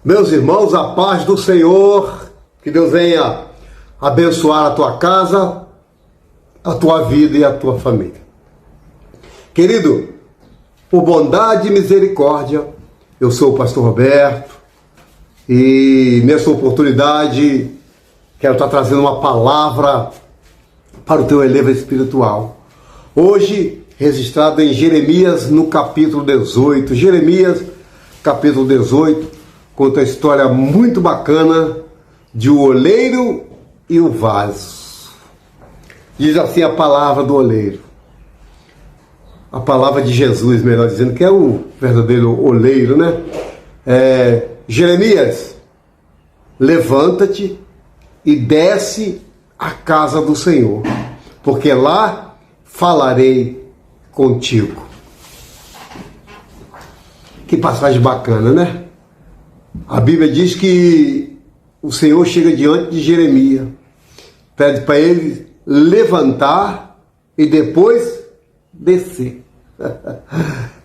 Meus irmãos, a paz do Senhor, que Deus venha abençoar a tua casa, a tua vida e a tua família. Querido, por bondade e misericórdia, eu sou o pastor Roberto e nessa oportunidade quero estar trazendo uma palavra para o teu elevo espiritual. Hoje, registrado em Jeremias no capítulo 18. Jeremias, capítulo 18, conta a história muito bacana de o oleiro e o vaso. Diz assim a palavra do oleiro. A palavra de Jesus, melhor dizendo, que é o verdadeiro oleiro, né? Jeremias, levanta-te e desce à casa do Senhor, porque lá falarei contigo. Que passagem bacana, né? A Bíblia diz que o Senhor chega diante de Jeremias, pede para ele levantar e depois descer.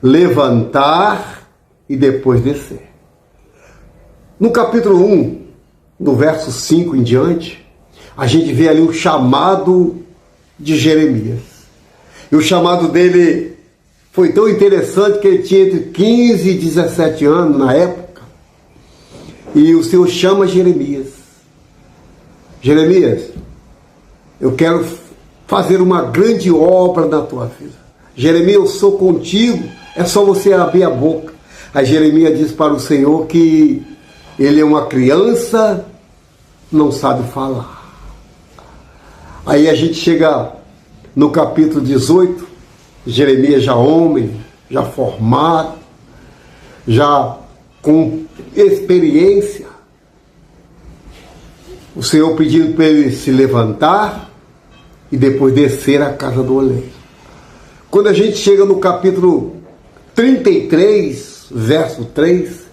Levantar e depois descer. No capítulo 1, no verso 5 em diante, a gente vê ali o chamado de Jeremias. E o chamado dele foi tão interessante que ele tinha entre 15 e 17 anos na época. E o Senhor chama Jeremias. Jeremias, eu quero fazer uma grande obra na tua vida. Jeremias, eu sou contigo, é só você abrir a boca. Aí Jeremias diz para o Senhor que ele é uma criança, não sabe falar. Aí a gente chega no capítulo 18, Jeremias já homem, já formado, já com experiência. O Senhor pedindo para ele se levantar e depois descer à casa do oleiro. Quando a gente chega no capítulo 33, verso 3,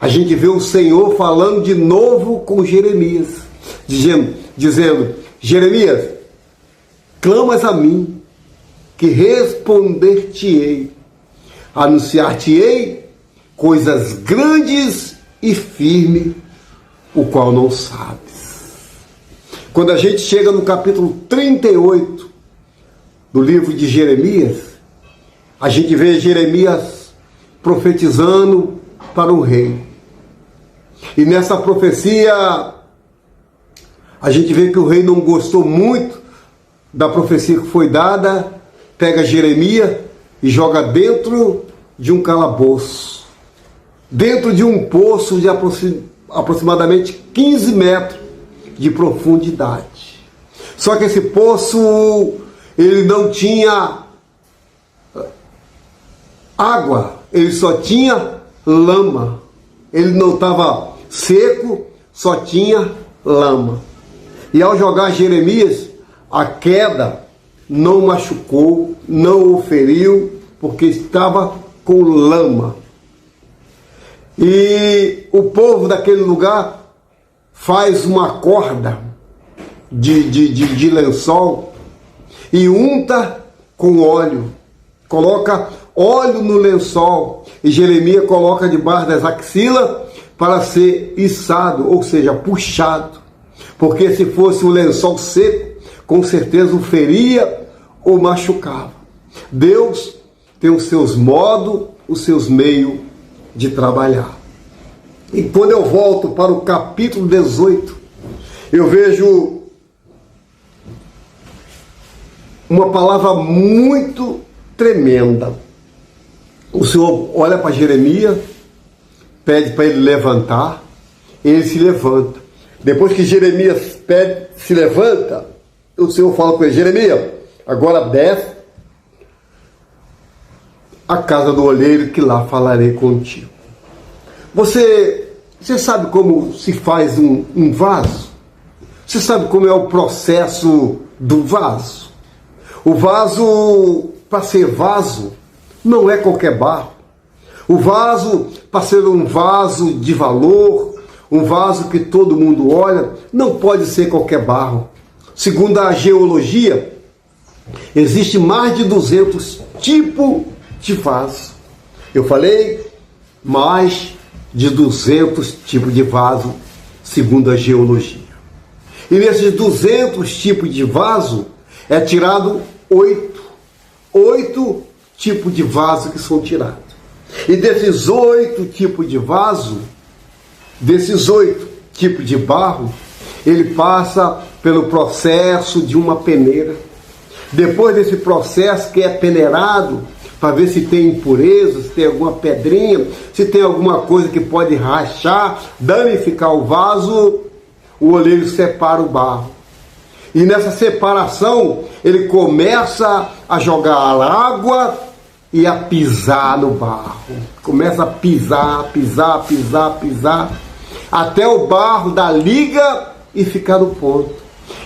a gente vê o Senhor falando de novo com Jeremias, dizendo: Jeremias, clamas a mim, que responder-te-ei, anunciar-te-ei coisas grandes e firmes, o qual não sabes. Quando a gente chega no capítulo 38 do livro de Jeremias, a gente vê Jeremias profetizando para um rei. E nessa profecia, a gente vê que o rei não gostou muito da profecia que foi dada, pega Jeremias e joga dentro de um calabouço, dentro de um poço de aproximadamente 15 metros de profundidade. Só que esse poço, ele não tinha água, ele só tinha lama. Ele não estava seco, só tinha lama. E ao jogar Jeremias, a queda não machucou, não o feriu, porque estava com lama. E o povo daquele lugar faz uma corda de lençol e unta com óleo, coloca óleo no lençol e Jeremias coloca debaixo das axilas para ser içado, ou seja, puxado, porque se fosse um lençol seco, com certeza o feria ou machucava. Deus tem os seus modos, os seus meios de trabalhar. E quando eu volto para o capítulo 18, eu vejo uma palavra muito tremenda. O Senhor olha para Jeremias, pede para ele levantar, ele se levanta. Depois que Jeremias se levanta, o Senhor fala com ele: Jeremias, agora desce à casa do oleiro, que lá falarei contigo. Você sabe como se faz um vaso? Você sabe como é o processo do vaso? O vaso, para ser vaso, não é qualquer barro. O vaso, para ser um vaso de valor, um vaso que todo mundo olha, não pode ser qualquer barro. Segundo a geologia, existe mais de 200 tipos de vaso. Eu falei mais de 200 tipos de vaso, segundo a geologia. E nesses 200 tipos de vaso, é tirado 8 tipos de vaso que são tirados. E desses 8 tipos de vaso, desses 8 tipos de barro, ele passa pelo processo de uma peneira. Depois desse processo que é peneirado, para ver se tem impureza, se tem alguma pedrinha, se tem alguma coisa que pode rachar, danificar o vaso, o oleiro separa o barro. E nessa separação, ele começa a jogar água e a pisar no barro. Começa a pisar, até o barro dar liga e ficar no ponto.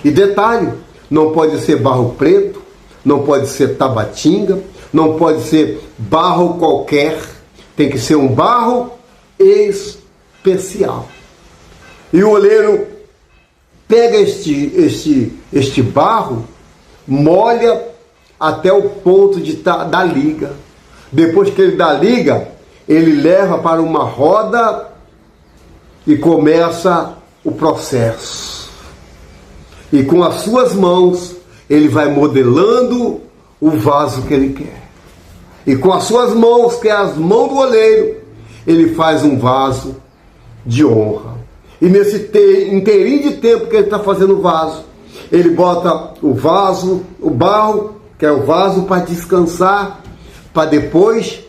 E detalhe, não pode ser barro preto, não pode ser tabatinga, não pode ser barro qualquer, tem que ser um barro especial. E o oleiro pega este barro, molha até o ponto de dar liga. Depois que ele dá liga, ele leva para uma roda e começa o processo. E com as suas mãos, ele vai modelando o vaso que ele quer. E com as suas mãos, que é as mãos do oleiro, ele faz um vaso de honra. E nesse inteirinho de tempo que ele está fazendo o vaso, ele bota o vaso, o barro, que é o vaso, para descansar, para depois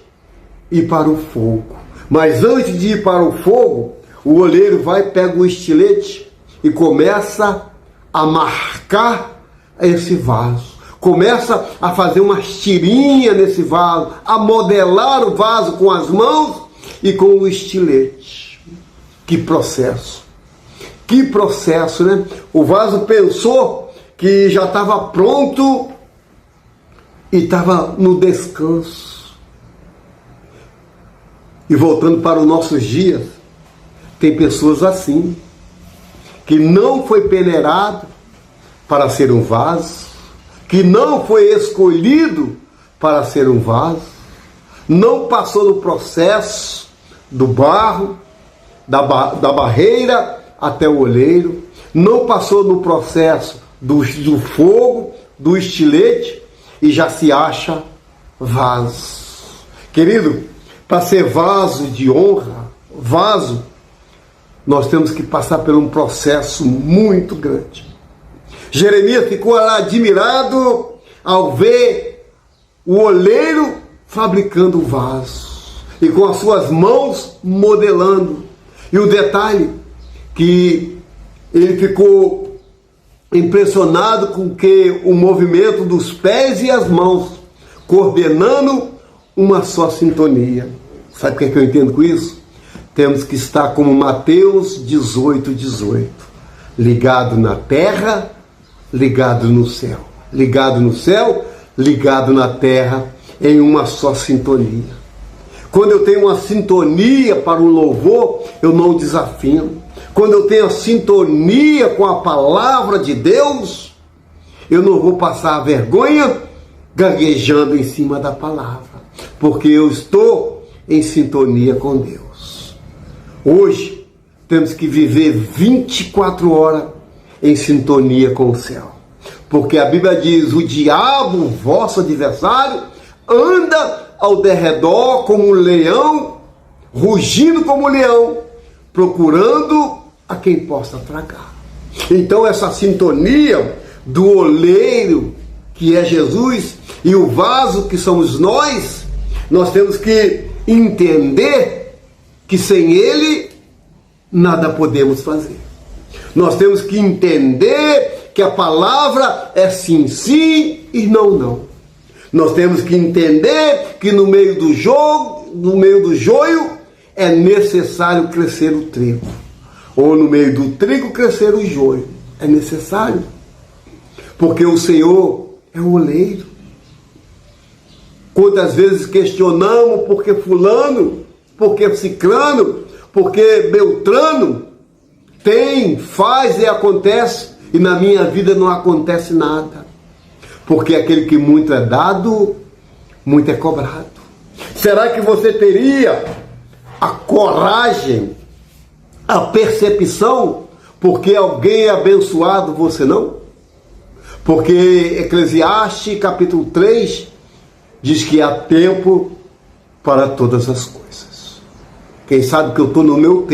ir para o fogo. Mas antes de ir para o fogo, o oleiro vai, pega o estilete e começa a marcar esse vaso. Começa a fazer umas tirinhas nesse vaso, a modelar o vaso com as mãos e com o estilete. Que processo! Que processo, né? O vaso pensou que já estava pronto e estava no descanso. E voltando para os nossos dias, tem pessoas assim, que não foi peneirado para ser um vaso, que não foi escolhido para ser um vaso, não passou no processo do barro, da barreira até o oleiro, não passou no processo do fogo, do estilete, e já se acha vaso. Querido, para ser vaso de honra, vaso, nós temos que passar por um processo muito grande. Jeremias ficou lá admirado ao ver o oleiro fabricando o vaso e com as suas mãos modelando. E o detalhe que ele ficou impressionado com que o movimento dos pés e as mãos coordenando uma só sintonia. Sabe o que eu entendo com isso? Temos que estar como Mateus 18:18, ligado na terra, ligado no céu. Ligado no céu, ligado na terra, em uma só sintonia. Quando eu tenho uma sintonia para um louvor, eu não desafino. Quando eu tenho a sintonia com a palavra de Deus, eu não vou passar vergonha gaguejando em cima da palavra, porque eu estou em sintonia com Deus. Hoje, temos que viver 24 horas em sintonia com o céu. Porque a Bíblia diz, o diabo, vosso adversário, anda ao derredor como um leão, rugindo como um leão, procurando a quem possa tragar. Então essa sintonia do oleiro, que é Jesus, e o vaso, que somos nós temos que entender que sem ele nada podemos fazer. Nós temos que entender que a palavra é sim, sim e não, não. Nós temos que entender que no meio do joio é necessário crescer o trigo. Ou no meio do trigo crescer o joio. É necessário. Porque o Senhor é o oleiro. Quantas vezes questionamos por que fulano, por que ciclano, por que beltrano tem, faz e acontece, e na minha vida não acontece nada. Porque aquele que muito é dado, muito é cobrado. Será que você teria a coragem, a percepção, porque alguém é abençoado, você não? Porque Eclesiastes capítulo 3 diz que há tempo para todas as coisas. Quem sabe que eu estou no meu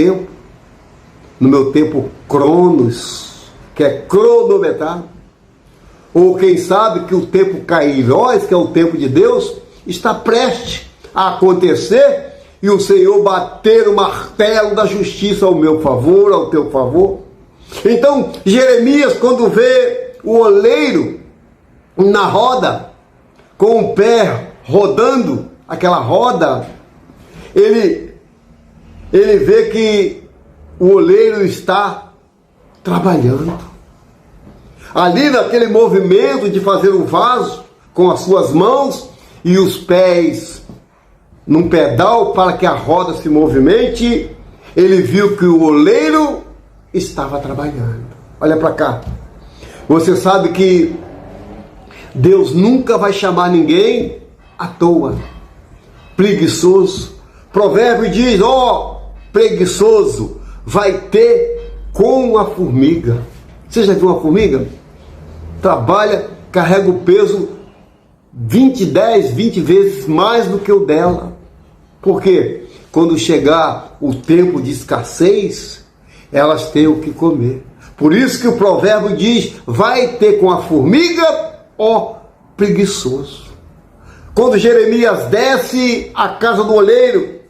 tempo cronos, que é cronometrado, ou quem sabe que o tempo kairos, que é o tempo de Deus, está prestes a acontecer e o Senhor bater o martelo da justiça ao meu favor, ao teu favor. Então, Jeremias, quando vê o oleiro na roda, com o pé rodando aquela roda, ele vê que o oleiro está trabalhando. Ali naquele movimento de fazer o vaso com as suas mãos e os pés num pedal para que a roda se movimente, ele viu que o oleiro estava trabalhando. Olha para cá. Você sabe que Deus nunca vai chamar ninguém à toa. Preguiçoso. Provérbio diz, preguiçoso, vai ter com a formiga. Você já viu uma formiga? Trabalha, carrega o peso 20 vezes mais do que o dela. Por quê? Quando chegar o tempo de escassez, elas têm o que comer. Por isso que o provérbio diz, vai ter com a formiga, preguiçoso. Quando Jeremias desce à casa do oleiro,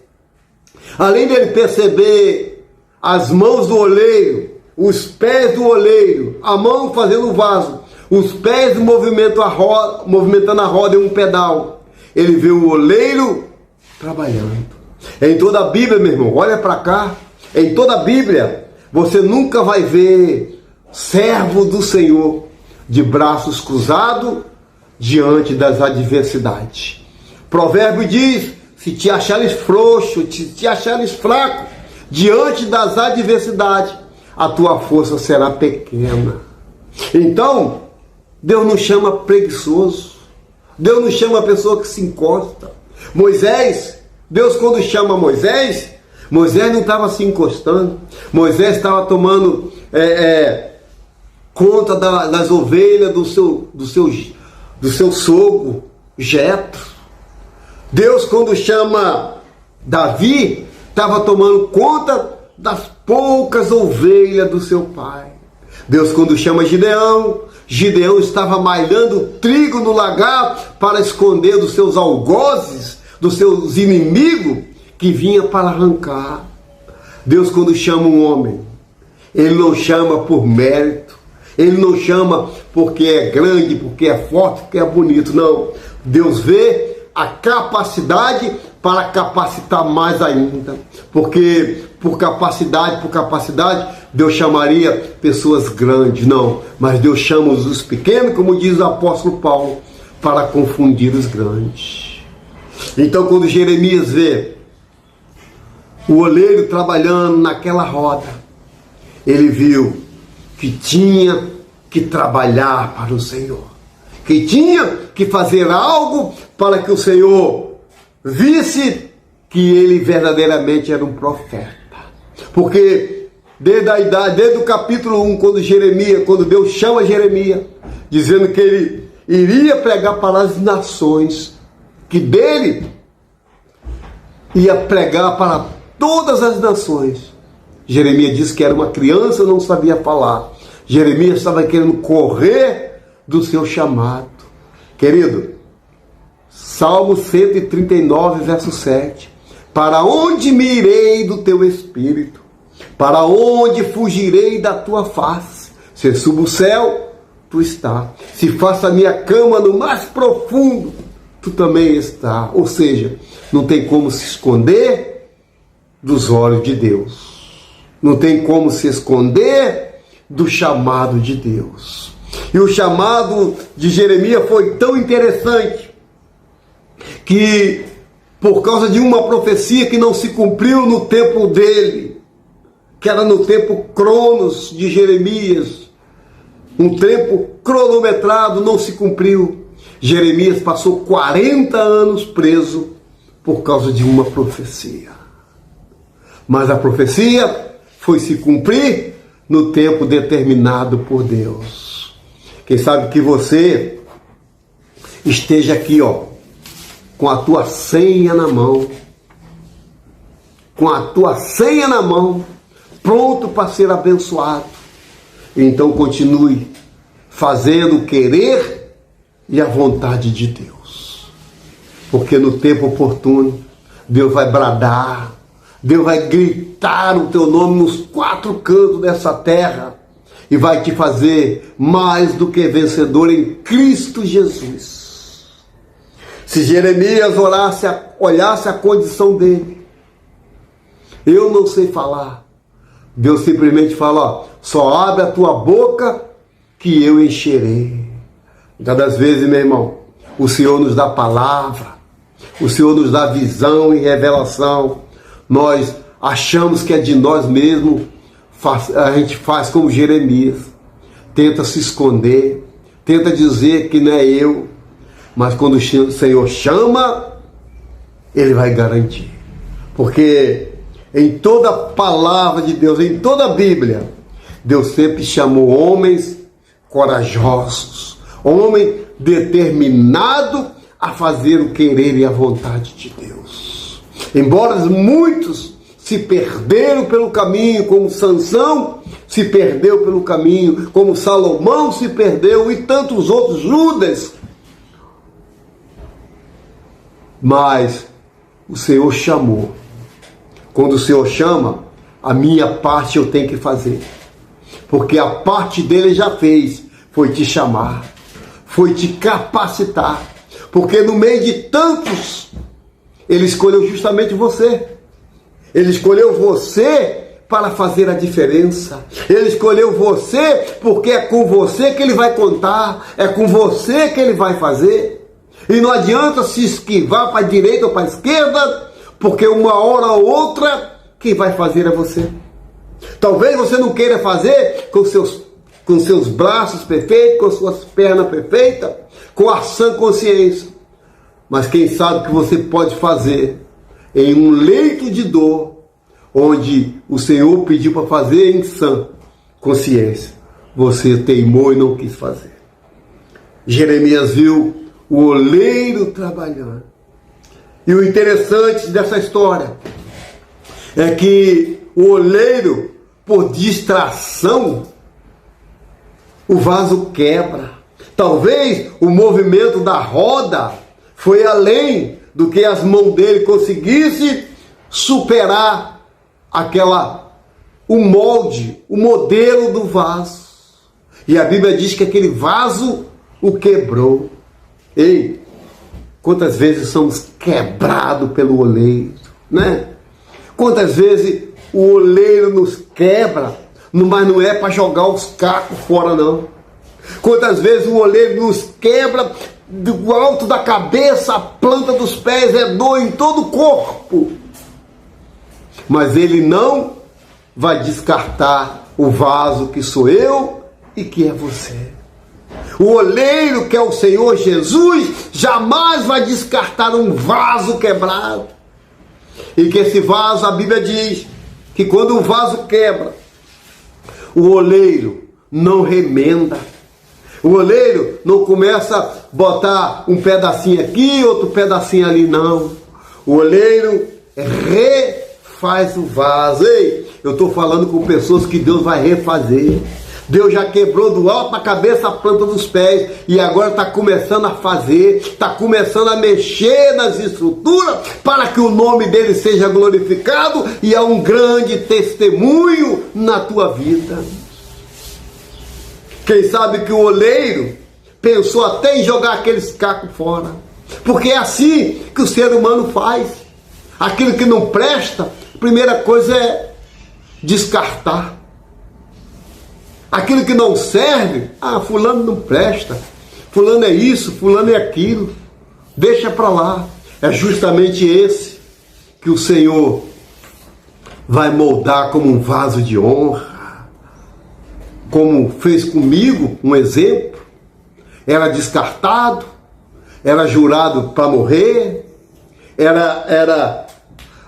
além dele perceber as mãos do oleiro, os pés do oleiro, a mão fazendo o vaso, os pés movimentando a roda em um pedal, ele vê o oleiro trabalhando. Em toda a Bíblia, meu irmão, olha para cá, em toda a Bíblia, você nunca vai ver servo do Senhor de braços cruzados diante das adversidades. Provérbio diz, se te achares frouxo, se te achares fraco, diante das adversidades, a tua força será pequena. Então, Deus não chama preguiçoso. Deus não chama a pessoa que se encosta. Deus quando chama Moisés não estava se encostando. Moisés estava tomando conta das ovelhas do seu sogro, Jetro. Deus quando chama Davi, estava tomando conta das poucas ovelhas do seu pai. Deus quando chama Gideão estava malhando trigo no lagar para esconder dos seus algozes, dos seus inimigos que vinha para arrancar. Deus quando chama um homem, ele não chama por mérito, ele não chama porque é grande, porque é forte, porque é bonito, não. Deus vê a capacidade para capacitar mais ainda, porque por capacidade, Deus chamaria pessoas grandes, não, mas Deus chama os pequenos, como diz o apóstolo Paulo, para confundir os grandes. Então quando Jeremias vê o oleiro trabalhando naquela roda, ele viu que tinha que trabalhar para o Senhor, que tinha que fazer algo para que o Senhor visse que ele verdadeiramente era um profeta. Porque desde o capítulo 1, quando Deus chama Jeremias, dizendo que ele iria pregar para as nações, que dele ia pregar para todas as nações. Jeremias disse que era uma criança, não sabia falar. Jeremias estava querendo correr do seu chamado. Querido, Salmo 139, verso 7. Para onde me irei do teu espírito? Para onde fugirei da tua face? Se subo o céu, tu está. Se faço a minha cama no mais profundo, tu também está. Ou seja, não tem como se esconder dos olhos de Deus. Não tem como se esconder do chamado de Deus. E o chamado de Jeremias foi tão interessante que, por causa de uma profecia que não se cumpriu no tempo dele, que era no tempo cronos de Jeremias, um tempo cronometrado, não se cumpriu. Jeremias passou 40 anos preso por causa de uma profecia. Mas a profecia foi se cumprir no tempo determinado por Deus. Quem sabe que você esteja aqui, com a tua senha na mão. Com a tua senha na mão, pronto para ser abençoado. Então continue fazendo o querer e a vontade de Deus. Porque no tempo oportuno, Deus vai bradar, Deus vai gritar o teu nome nos 4 cantos dessa terra e vai te fazer mais do que vencedor em Cristo Jesus. Se Jeremias olhasse a condição dele, eu não sei falar. Deus simplesmente fala, só abre a tua boca que eu encherei. Muitas das vezes, meu irmão, o Senhor nos dá palavra, o Senhor nos dá visão e revelação. Nós achamos que é de nós mesmos, a gente faz como Jeremias, tenta se esconder, tenta dizer que não é eu, mas quando o Senhor chama, Ele vai garantir. Porque em toda a palavra de Deus, em toda a Bíblia, Deus sempre chamou homens corajosos, homem determinado a fazer o querer e a vontade de Deus. Embora muitos se perderam pelo caminho, como Sansão se perdeu pelo caminho, como Salomão se perdeu e tantos outros, Judas. Mas o Senhor chamou. Quando o Senhor chama, a minha parte eu tenho que fazer. Porque a parte dele já fez, foi te chamar, foi te capacitar. Porque no meio de tantos, Ele escolheu justamente você. Ele escolheu você para fazer a diferença. Ele escolheu você porque é com você que Ele vai contar, é com você que Ele vai fazer. E não adianta se esquivar para a direita ou para a esquerda, porque uma hora ou outra, quem vai fazer é você. Talvez você não queira fazer com seus braços perfeitos, com suas pernas perfeitas, com a sã consciência. Mas quem sabe que você pode fazer em um leito de dor, onde o Senhor pediu para fazer em sã consciência. Você teimou e não quis fazer. Jeremias viu o oleiro trabalhando. E o interessante dessa história é que o oleiro, por distração, o vaso quebra. Talvez o movimento da roda foi além do que as mãos dele conseguissem superar o molde, o modelo do vaso. E a Bíblia diz que aquele vaso o quebrou. Ei, quantas vezes somos quebrados pelo oleiro, né? Quantas vezes o oleiro nos quebra, mas não é para jogar os cacos fora, não. Quantas vezes o oleiro nos quebra do alto da cabeça, a planta dos pés, é dor em todo o corpo. Mas ele não vai descartar o vaso que sou eu e que é você. O oleiro, que é o Senhor Jesus, jamais vai descartar um vaso quebrado. E que esse vaso, a Bíblia diz, que quando o vaso quebra, o oleiro não remenda. O oleiro não começa a botar um pedacinho aqui, outro pedacinho ali, não. O oleiro refaz o vaso. Ei, eu estou falando com pessoas que Deus vai refazer. Deus já quebrou do alto da cabeça a planta dos pés e agora está começando a fazer, está começando a mexer nas estruturas para que o nome dele seja glorificado e há um grande testemunho na tua vida. Quem sabe que o oleiro pensou até em jogar aqueles cacos fora, porque é assim que o ser humano faz. Aquilo que não presta, a primeira coisa é descartar. Aquilo que não serve, fulano não presta, fulano é isso, fulano é aquilo, deixa para lá. É justamente esse que o Senhor vai moldar como um vaso de honra, como fez comigo, um exemplo. Era descartado, era jurado para morrer,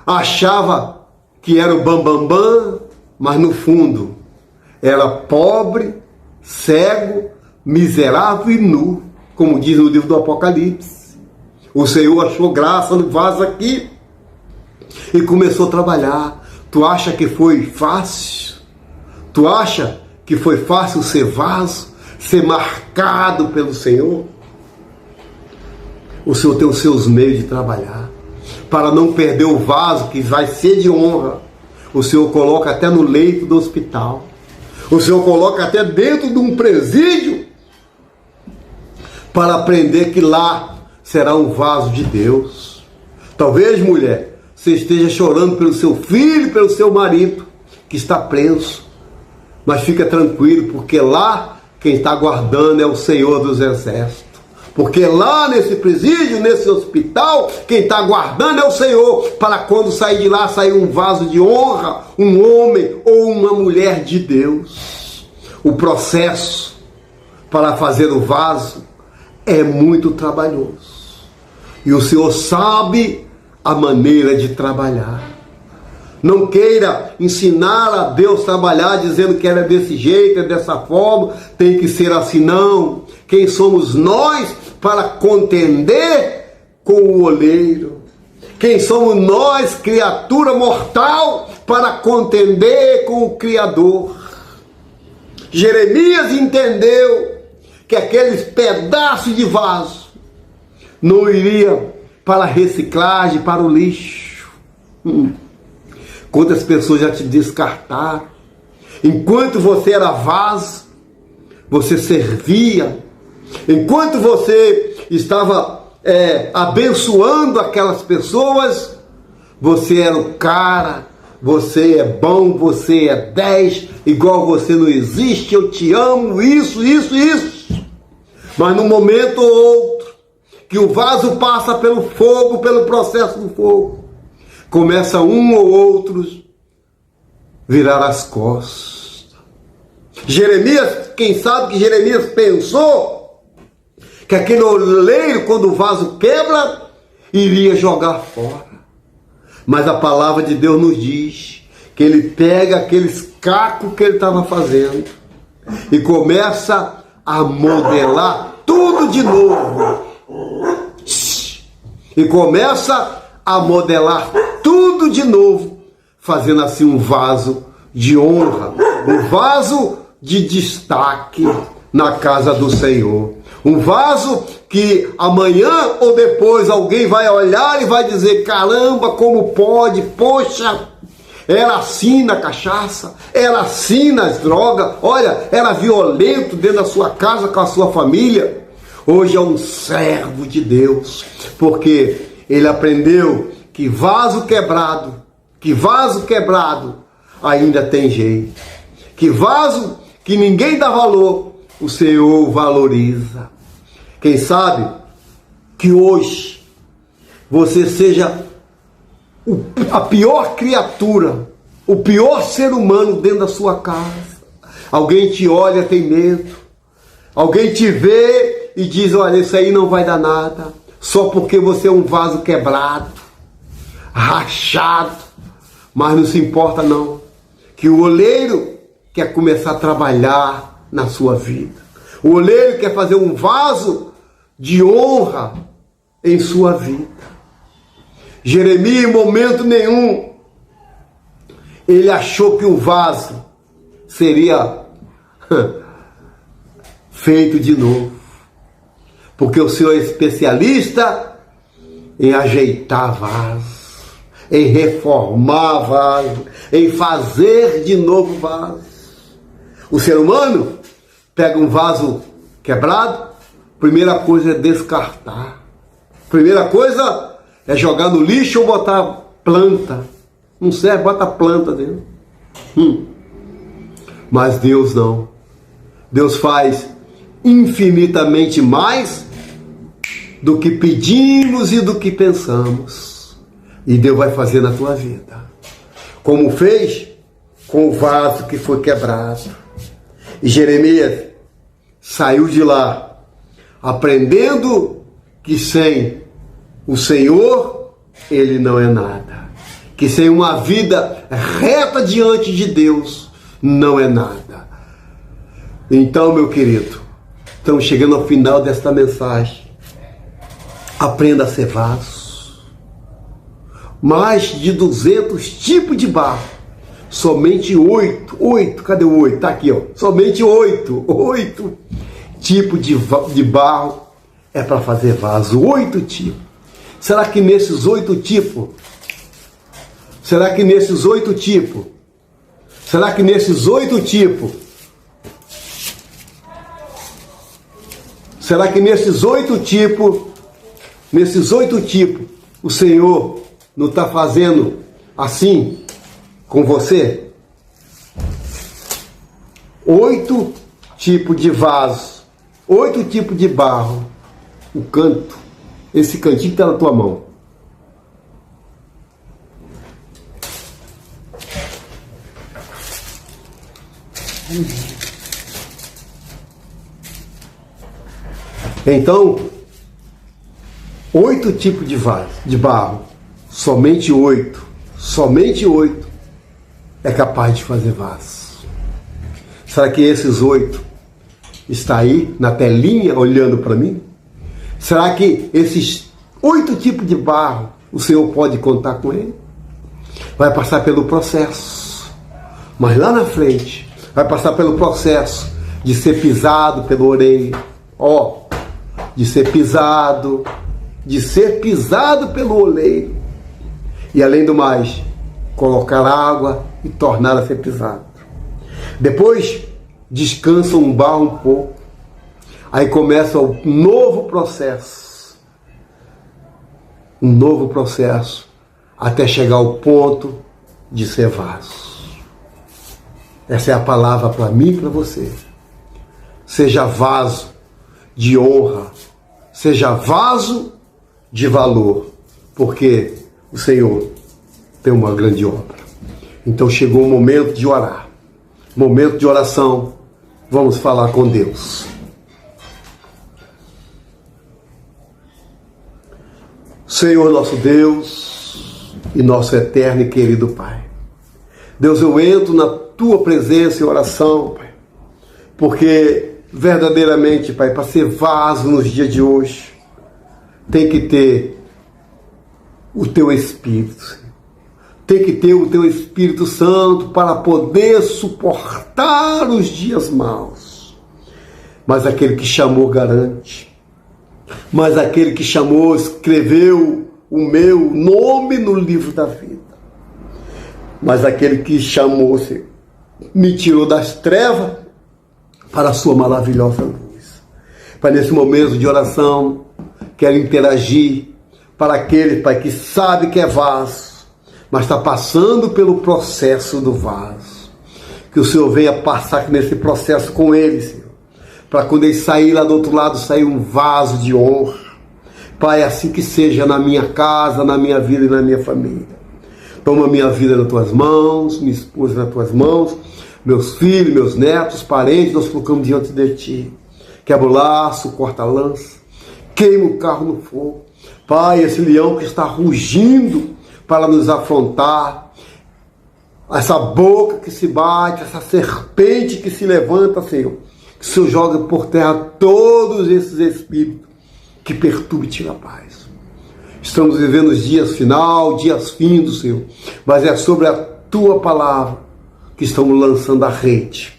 achava que era o bambambam, mas no fundo era pobre, cego, miserável e nu, como diz no livro do Apocalipse. O Senhor achou graça no vaso aqui e começou a trabalhar. Tu acha que foi fácil? Tu acha que foi fácil ser vaso, ser marcado pelo Senhor? O Senhor tem os seus meios de trabalhar. Para não perder o vaso que vai ser de honra, o Senhor coloca até no leito do hospital. O Senhor coloca até dentro de um presídio para aprender que lá será um vaso de Deus. Talvez, mulher, você esteja chorando pelo seu filho, pelo seu marido, que está preso. Mas fica tranquilo, porque lá quem está guardando é o Senhor dos Exércitos. Porque lá nesse presídio, nesse hospital, quem está guardando é o Senhor, para quando sair de lá, sair um vaso de honra, um homem ou uma mulher de Deus. O processo para fazer o vaso é muito trabalhoso. E o Senhor sabe a maneira de trabalhar. Não queira ensinar a Deus a trabalhar dizendo que era desse jeito, é dessa forma, tem que ser assim, não. Quem somos nós para contender com o oleiro? Quem somos nós, criatura mortal, para contender com o Criador? Jeremias entendeu que aqueles pedaços de vaso não iriam para a reciclagem, para o lixo. Quantas pessoas já te descartaram? Enquanto você era vaso, você servia. Enquanto você estava abençoando aquelas pessoas, você era o cara, você é bom, você é 10, igual você não existe, eu te amo, isso. Mas num momento ou outro, que o vaso passa pelo fogo, pelo processo do fogo, começa um ou outros virar as costas. Jeremias, quem sabe que Jeremias pensou que aquele oleiro, quando o vaso quebra, iria jogar fora. Mas a palavra de Deus nos diz que ele pega aqueles cacos que ele estava fazendo e começa a modelar tudo de novo. E começa a modelar tudo de novo, fazendo assim um vaso de honra, um vaso de destaque na casa do Senhor. Um vaso que amanhã ou depois alguém vai olhar e vai dizer: caramba, como pode? Poxa, era assim na cachaça, era assim nas drogas, olha, era violento dentro da sua casa com a sua família. Hoje é um servo de Deus, porque ele aprendeu que vaso quebrado ainda tem jeito. Que vaso que ninguém dá valor, o Senhor valoriza. Quem sabe que hoje você seja a pior criatura, o pior ser humano dentro da sua casa. Alguém te olha, tem medo. Alguém te vê e diz: olha, isso aí não vai dar nada. Só porque você é um vaso quebrado, rachado. Mas não se importa não, que o oleiro quer começar a trabalhar na sua vida. O oleiro quer fazer um vaso de honra em sua vida. Jeremias, em momento nenhum, ele achou que o vaso seria feito de novo. Porque o Senhor é especialista em ajeitar vaso, em reformar vaso, em fazer de novo vaso. O ser humano pega um vaso quebrado, primeira coisa é descartar. Primeira coisa é jogar no lixo ou botar planta. Não serve, bota planta dentro. Mas Deus não. Deus faz infinitamente mais do que pedimos e do que pensamos. E Deus vai fazer na tua vida. Como fez com o vaso que foi quebrado. E Jeremias saiu de lá aprendendo que sem o Senhor ele não é nada. que sem uma vida reta diante de Deus não é nada. Então, meu querido, estamos chegando ao final desta mensagem. Aprenda a ser vaso. Mais de 200 tipos de barro. Somente 8, cadê o 8? Tá aqui, ó. Somente 8 tipos de barro é para fazer vaso. 8 tipos. Será que nesses 8 tipos, será que nesses 8 tipos, o Senhor não está fazendo assim com você? 8 tipos de vaso, 8 tipos de barro, o canto, esse cantinho está na tua mão. Então, 8 tipos de vaso, de barro, somente 8 é capaz de fazer vaso. Será que esses 8 está aí na telinha olhando para mim? Será que esses 8 tipos de barro o Senhor pode contar com ele? Vai passar pelo processo, mas lá na frente vai passar pelo processo de ser pisado pelo orelho, de ser pisado pelo oleiro, e além do mais, colocar água e tornar a ser pisado. Depois descansa um barro um pouco, aí começa um novo processo, até chegar ao ponto de ser vaso. Essa é a palavra para mim e para você. Seja vaso de honra, seja vaso de valor, porque o Senhor tem uma grande obra. Então chegou o momento de orar, momento de oração. Vamos falar com Deus. Senhor nosso Deus e nosso eterno e querido Pai, Deus, eu entro na Tua presença em oração, Pai, porque verdadeiramente, Pai, para ser vaso nos dias de hoje, tem que ter o Teu Espírito, Senhor. Tem que ter o Teu Espírito Santo para poder suportar os dias maus. Mas aquele que chamou garante. Mas aquele que chamou escreveu o meu nome no livro da vida. Mas aquele que chamou, Senhor, me tirou das trevas para a sua maravilhosa luz. Pai, nesse momento de oração, quero interagir para aquele, Pai, que sabe que é vaso, mas está passando pelo processo do vaso. Que o Senhor venha passar nesse processo com ele, Senhor, para quando ele sair lá do outro lado, sair um vaso de honra. Pai, assim que seja na minha casa, na minha vida e na minha família. Toma minha vida nas Tuas mãos, minha esposa nas Tuas mãos, meus filhos, meus netos, parentes, nós colocamos diante de Ti. Quebra o laço, corta a lança, queima o carro no fogo. Pai, esse leão que está rugindo para nos afrontar, essa boca que se bate, essa serpente que se levanta, Senhor, que o Senhor joga por terra todos esses espíritos que perturbam e tiram a paz. Estamos vivendo os dias final, dias findos, Senhor, mas é sobre a Tua palavra que estamos lançando a rede.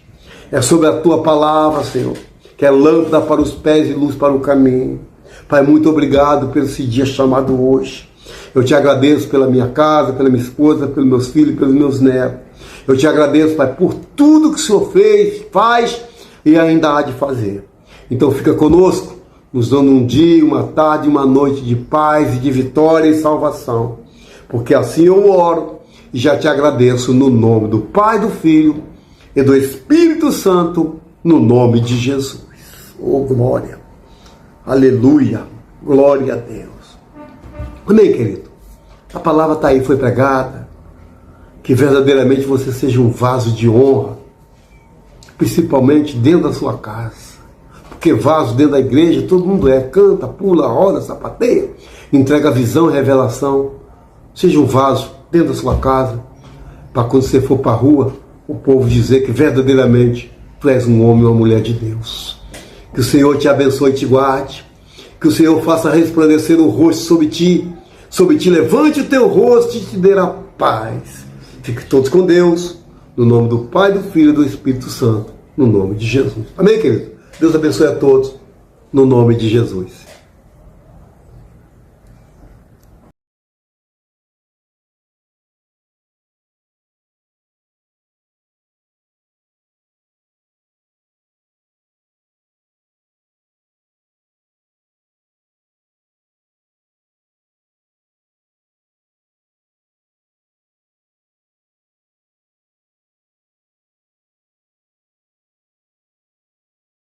É sobre a Tua palavra, Senhor, que é lâmpada para os pés e luz para o caminho. Pai, muito obrigado por esse dia chamado hoje. Eu Te agradeço pela minha casa, pela minha esposa, pelos meus filhos, pelos meus netos. Eu Te agradeço, Pai, por tudo que o Senhor fez, faz e ainda há de fazer. Então fica conosco, nos dando um dia, uma tarde, uma noite de paz e de vitória e salvação. Porque assim eu oro e já Te agradeço no nome do Pai, do Filho e do Espírito Santo, no nome de Jesus. Oh, glória! Aleluia! Glória a Deus! Amém, querido? A palavra está aí, foi pregada. Que verdadeiramente você seja um vaso de honra, principalmente dentro da sua casa. Porque vaso dentro da igreja, todo mundo canta, pula, roda, sapateia, entrega visão e revelação. Seja um vaso dentro da sua casa, para quando você for para a rua, o povo dizer que verdadeiramente tu és um homem ou uma mulher de Deus. Que o Senhor te abençoe e te guarde, que o Senhor faça resplandecer o rosto sobre ti, levante o teu rosto e te dê a paz. Fique todos com Deus, no nome do Pai, do Filho e do Espírito Santo, no nome de Jesus. Amém, querido? Deus abençoe a todos, no nome de Jesus.